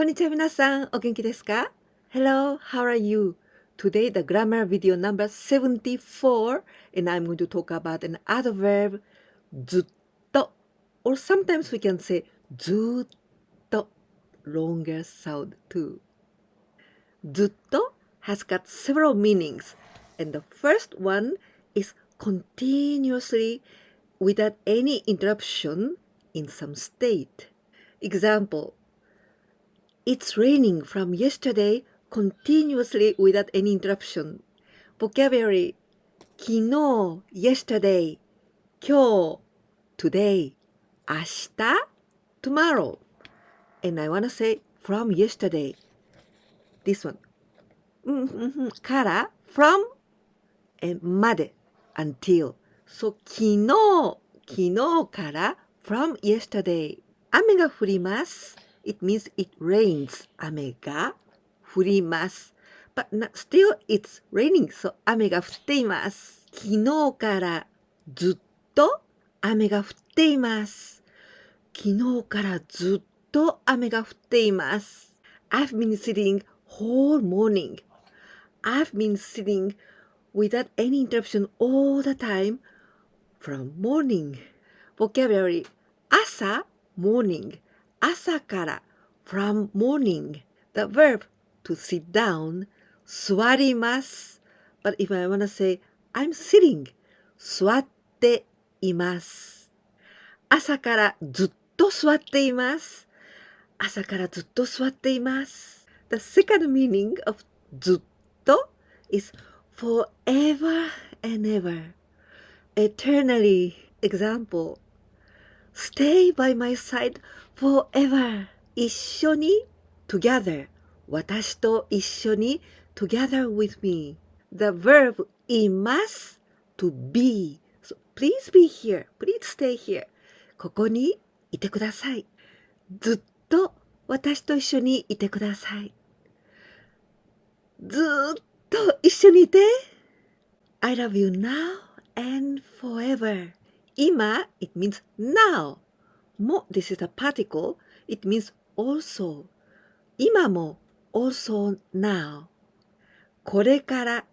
こんにちは皆さん、お元気ですか？ Hello, how are you? Today the grammar video number 74 and I'm going to talk about an adverb ずっと or sometimes we can say ずっと longer sound too. ずっと has got several meanings and the first one is continuously without any interruption in some state. Example, It's raining from yesterday continuously without any interruption. Vocabulary 昨日 yesterday 今日 today 明日 tomorrow. And I want to say from yesterday. This one. から from and まで until. So 昨日から from yesterday. 雨が降ります。It means it rains. 雨が降ります。But not, still it's raining. So 雨が降っています。昨日からずっと雨が降っています。昨日からずっと雨が降っています。I've been sitting whole morning. I've been sitting without any interruption all the time from morning. Vocabulary 朝 morning. 朝から from morning. The verb to sit down 座ります。But if I want to say I'm sitting 座っています。朝からずっと座っています。朝からずっと座っています。The second meaning of ずっと is forever and ever. Eternally. Example, stay by my side forever. 一緒に together. 私と一緒に together with me. The verb います to be. So please be here. Please stay here. ここにいてください。ずっと私と一緒にいてください。ずっと一緒にいて。I love you now and forever. 今 it means now. も this is a particle. It means also. 今も also now. これから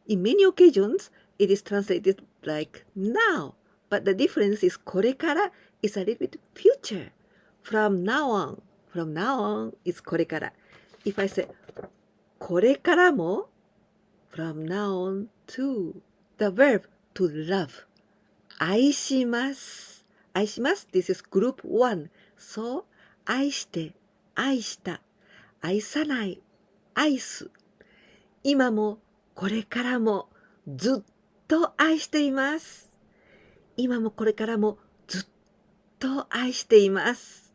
In many occasions, it is translated like now. But the difference is これから is a little bit future. From now on. From now on is これから。If I say これからも from now on to the verb to love. 愛します。愛します。This is group 1. So, 愛して、愛した、愛さない、愛す。今もこれからもずっと愛しています。今もこれからもずっと愛しています。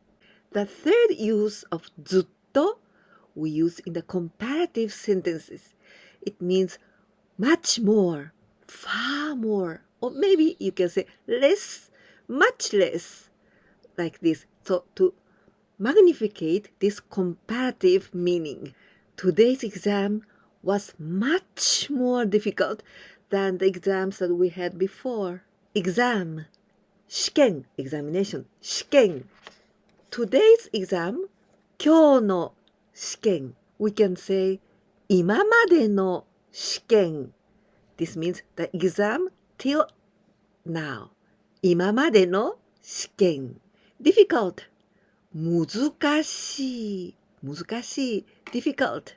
The third use of ずっと we use in the comparative sentences. It means much more, far more, or maybe you can say less, much less, like this. So to magnificate this comparative meaning, today's exam was much more difficult than the exams that we had before. Exam, 試験 examination, 試験 Today's exam, 今日の試験 We can say 今までの試験 This means the exam till now 今までの試験 Difficult 難しい difficult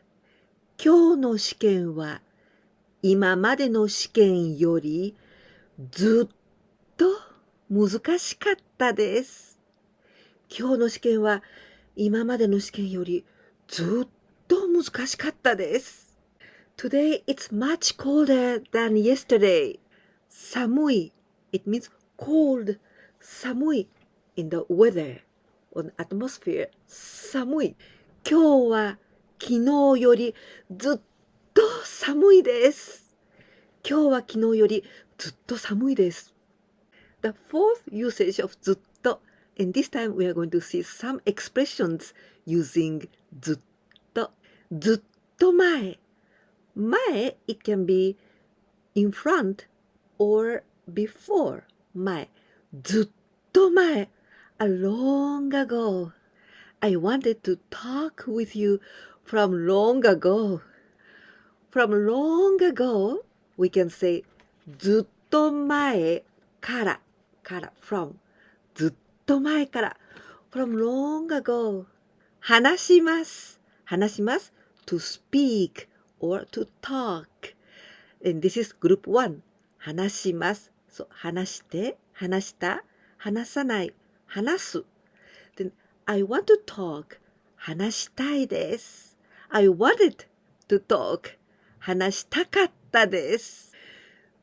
今日の試験は今までの試験よりずっと難しかったです。今日の試験は今までの試験よりずっと難しかったです。Today it's much colder than yesterday. 寒い It means cold. 寒い in the weather or atmosphere. 寒い。今日は昨日よりずっと寒いです。今日は昨日よりずっと寒いです。The fourth usage of ずっと and this time we are going to see some expressions using ずっと。ずっと前。前 it can be in front or before 前。ずっと前。A long ago. I wanted to talk with you from long ago. From long ago, we can say ずっと前からfrom ずっと前から from long ago 話しますto speak or to talk and this is group 1話しますそう話して話した話さない話す then I want to talk 話したいです I wanted to talk 話したかったです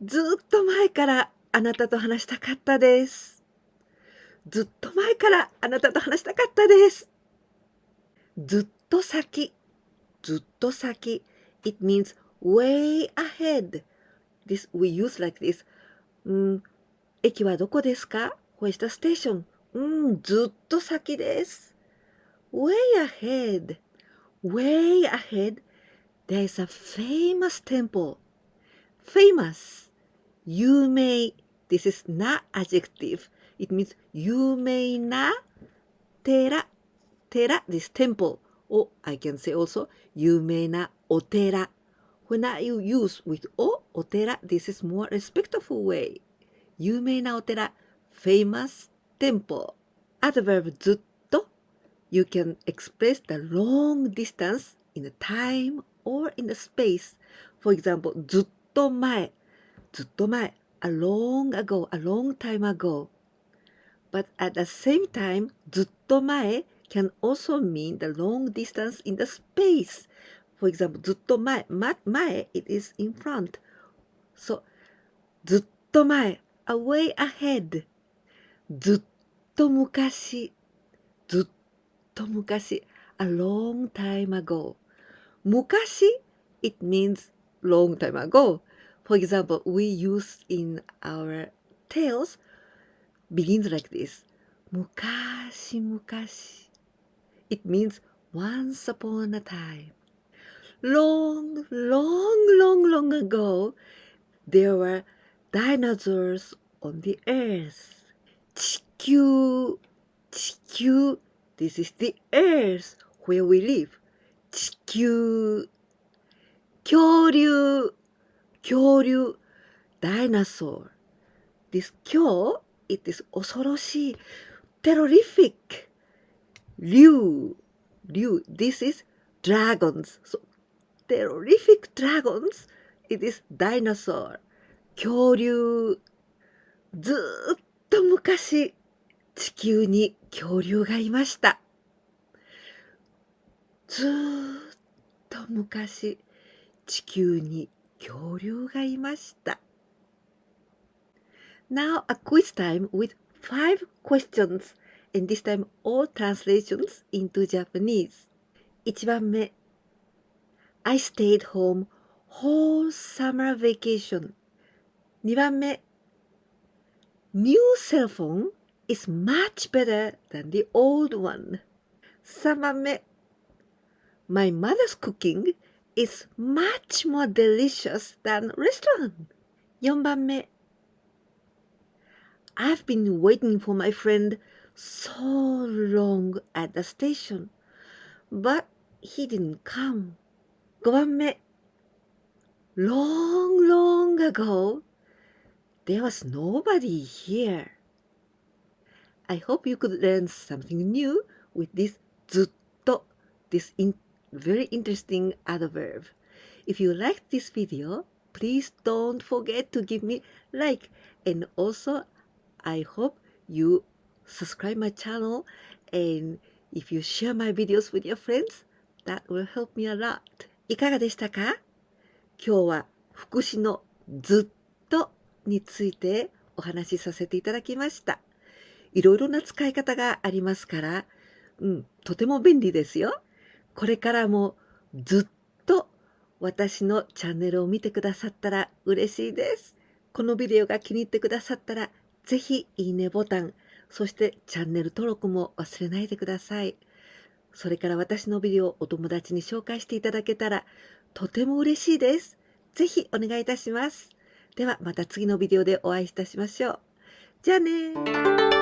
ずっと前からあなたと話したかったです。ずっと前からあなたと話したかったです。ずっと先。It means way ahead. This we use like this. 駅はどこですか Where's the station? ずっと先です。Way ahead. There is a famous temple. Famous. 有名 This is not adjective. It means 有名な寺 this temple. Or I can say also 有名なお寺 When I use with お寺 This is more respectful way. 有名なお寺 Famous temple. Adverb ずっと You can express the long distance in the time or in the space. For example ずっと前a long time ago. But at the same time, ずっと前 can also mean the long distance in the space. For example, ずっと前 it is in front. So, ずっと前 a way ahead. ずっと昔 a long time ago. 昔 it means long time ago.For example, we use in our tales begins like this. 昔々 It means once upon a time. Long ago, there were dinosaurs on the earth. 地球 This is the earth where we live. 地球恐竜 dinosaur. This 恐 it is 恐ろしい terrific. 竜 this is dragons. So terrific dragons it is dinosaur. 恐竜ずっと昔地球に恐竜がいました。ずっと昔地球に恐竜がいました。Now a quiz time with 5 questions and this time all translations into Japanese. 1番目 I stayed home whole summer vacation. 2番目 New cell phone is much better than the old one. 3番目 My mother's cooking is much more delicious than restaurant. 4番目 I've been waiting for my friend so long at the station, but he didn't come. 5番目 Long ago, there was nobody here. I hope you could learn something new with this ずっと this very interesting adverb. If you liked this video, please don't forget to give me like and also I hope you subscribe my channel and if you share my videos with your friends, that will help me a lot. いかがでしたか？今日は副詞のずっとについてお話しさせていただきました。いろいろな使い方がありますから、とても便利ですよ。これからもずっと私のチャンネルを見てくださったら嬉しいです。このビデオが気に入ってくださったら、ぜひいいねボタン、そしてチャンネル登録も忘れないでください。それから私のビデオをお友達に紹介していただけたらとても嬉しいです。ぜひお願いいたします。ではまた次のビデオでお会いいたしましょう。じゃあねー。